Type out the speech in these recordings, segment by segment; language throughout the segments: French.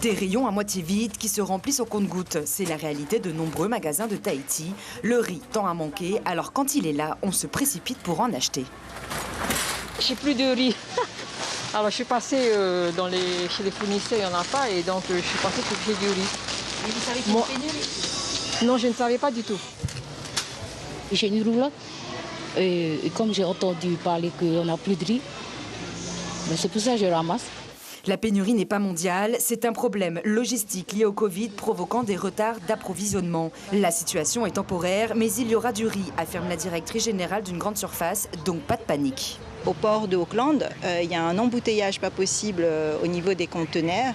Des rayons à moitié vides qui se remplissent au compte-gouttes. C'est la réalité de nombreux magasins de Tahiti. Le riz tend à manquer, alors quand il est là, on se précipite pour en acheter. J'ai plus de riz. Alors je suis passée chez les fournisseurs, il n'y en a pas, et donc je suis passée pour chercher du riz. Et vous savez qu'il y a une pénurie? Non, je ne savais pas du tout. J'ai une roulotte, et comme j'ai entendu parler qu'on n'a plus de riz, ben c'est pour ça que je ramasse. La pénurie n'est pas mondiale, c'est un problème logistique lié au Covid provoquant des retards d'approvisionnement. La situation est temporaire, mais il y aura du riz, affirme la directrice générale d'une grande surface, donc pas de panique. Au port de Auckland, il y a un embouteillage pas possible au niveau des conteneurs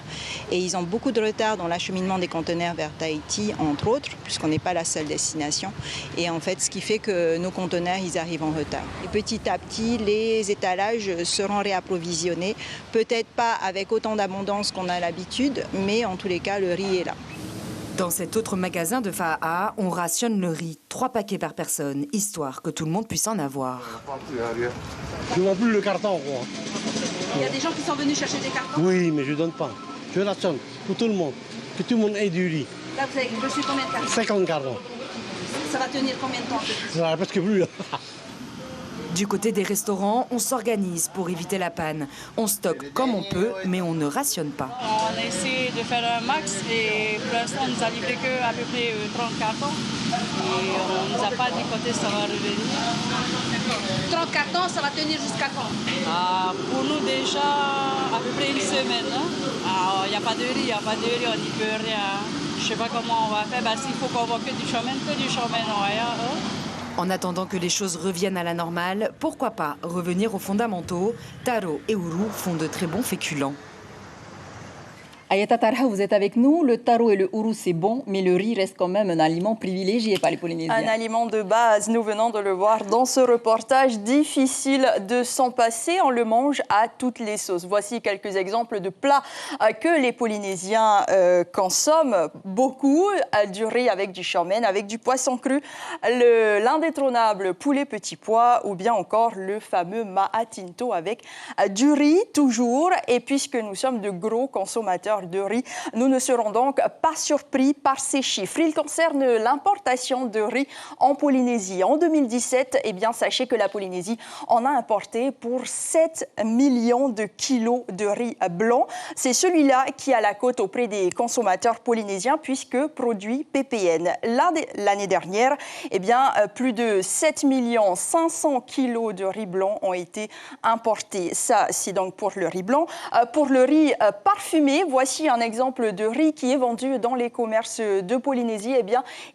et ils ont beaucoup de retard dans l'acheminement des conteneurs vers Tahiti, entre autres, puisqu'on n'est pas la seule destination. Et en fait, ce qui fait que nos conteneurs, ils arrivent en retard. Et petit à petit, les étalages seront réapprovisionnés, peut-être pas avec autant d'abondance qu'on a l'habitude, mais en tous les cas, le riz est là. Dans cet autre magasin de Fa'a, on rationne le riz, 3 paquets par personne, histoire que tout le monde puisse en avoir. Je ne vends plus le carton, quoi. Il y a des gens qui sont venus chercher des cartons? Oui, mais je ne donne pas. Je rationne pour tout le monde. Que tout le monde ait du riz. Là, vous avez reçu combien de cartons? 50 cartons. Ça va tenir combien de temps? Ça va presque plus, là. Du côté des restaurants, on s'organise pour éviter la panne. On stocke comme on peut, mais on ne rationne pas. On a essayé de faire un max et pour l'instant, on nous a livré qu'à peu près 30 cartons. Et on ne nous a pas dit quand ça va revenir. 30 cartons, ça va tenir jusqu'à quand? Pour nous, déjà, à peu près une semaine. Il n'y a pas de riz, on n'y peut rien. Je ne sais pas comment on va faire. S'il faut convoquer du chômage, on va y aller. En attendant que les choses reviennent à la normale, pourquoi pas revenir aux fondamentaux? Taro et Uru font de très bons féculents. Ayata Tarha, vous êtes avec nous. Le taro et le uru, c'est bon, mais le riz reste quand même un aliment privilégié par les Polynésiens. Un aliment de base, nous venons de le voir dans ce reportage. Difficile de s'en passer, on le mange à toutes les sauces. Voici quelques exemples de plats que les Polynésiens consomment beaucoup. Du riz avec du chomen, avec du poisson cru, l'indétrônable poulet petit pois ou bien encore le fameux ma'atinto avec du riz toujours. Et puisque nous sommes de gros consommateurs de riz. Nous ne serons donc pas surpris par ces chiffres. Ils concernent l'importation de riz en Polynésie. En 2017, sachez que la Polynésie en a importé pour 7 millions de kilos de riz blanc. C'est celui-là qui a la cote auprès des consommateurs polynésiens puisque produit PPN. L'année dernière, plus de 7 500 kilos de riz blanc ont été importés. Ça, c'est donc pour le riz blanc. Pour le riz parfumé, voici un exemple de riz qui est vendu dans les commerces de Polynésie.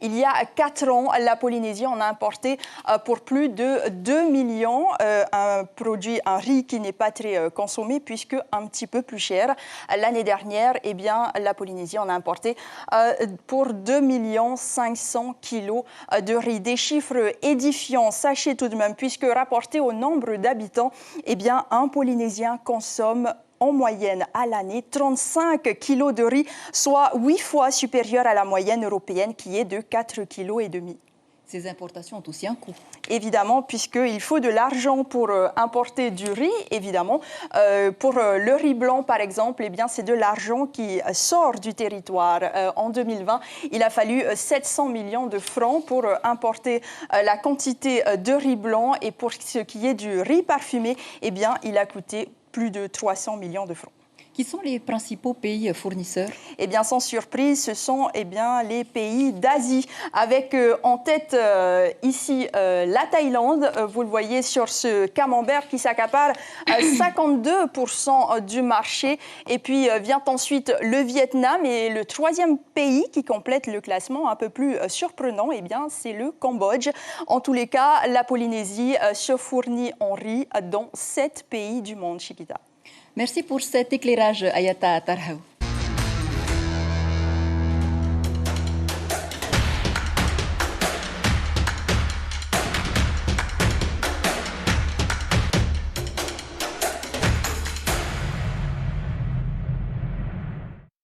Il y a 4 ans, la Polynésie en a importé pour plus de 2 millions. Un riz qui n'est pas très consommé puisque un petit peu plus cher. L'année dernière, la Polynésie en a importé pour 2 500 kilos de riz. Des chiffres édifiants, sachez tout de même, puisque rapporté au nombre d'habitants, un Polynésien consomme en moyenne à l'année 35 kilos de riz, soit 8 fois supérieur à la moyenne européenne qui est de 4,5 kg. Ces importations ont aussi un coût. Évidemment, puisqu'il faut de l'argent pour importer du riz, évidemment. Pour le riz blanc, par exemple, c'est de l'argent qui sort du territoire. En 2020, il a fallu 700 millions de francs pour importer la quantité de riz blanc. Et pour ce qui est du riz parfumé, il a coûté plus de 300 millions de francs. Qui sont les principaux pays fournisseurs? Sans surprise, ce sont les pays d'Asie, avec en tête ici la Thaïlande. Vous le voyez sur ce camembert qui s'accapare 52% du marché. Et puis vient ensuite le Vietnam et le troisième pays qui complète le classement un peu plus surprenant, c'est le Cambodge. En tous les cas, la Polynésie se fournit en riz dans 7 pays du monde, Chiquita. Merci pour cet éclairage, Ayata Tarhaou.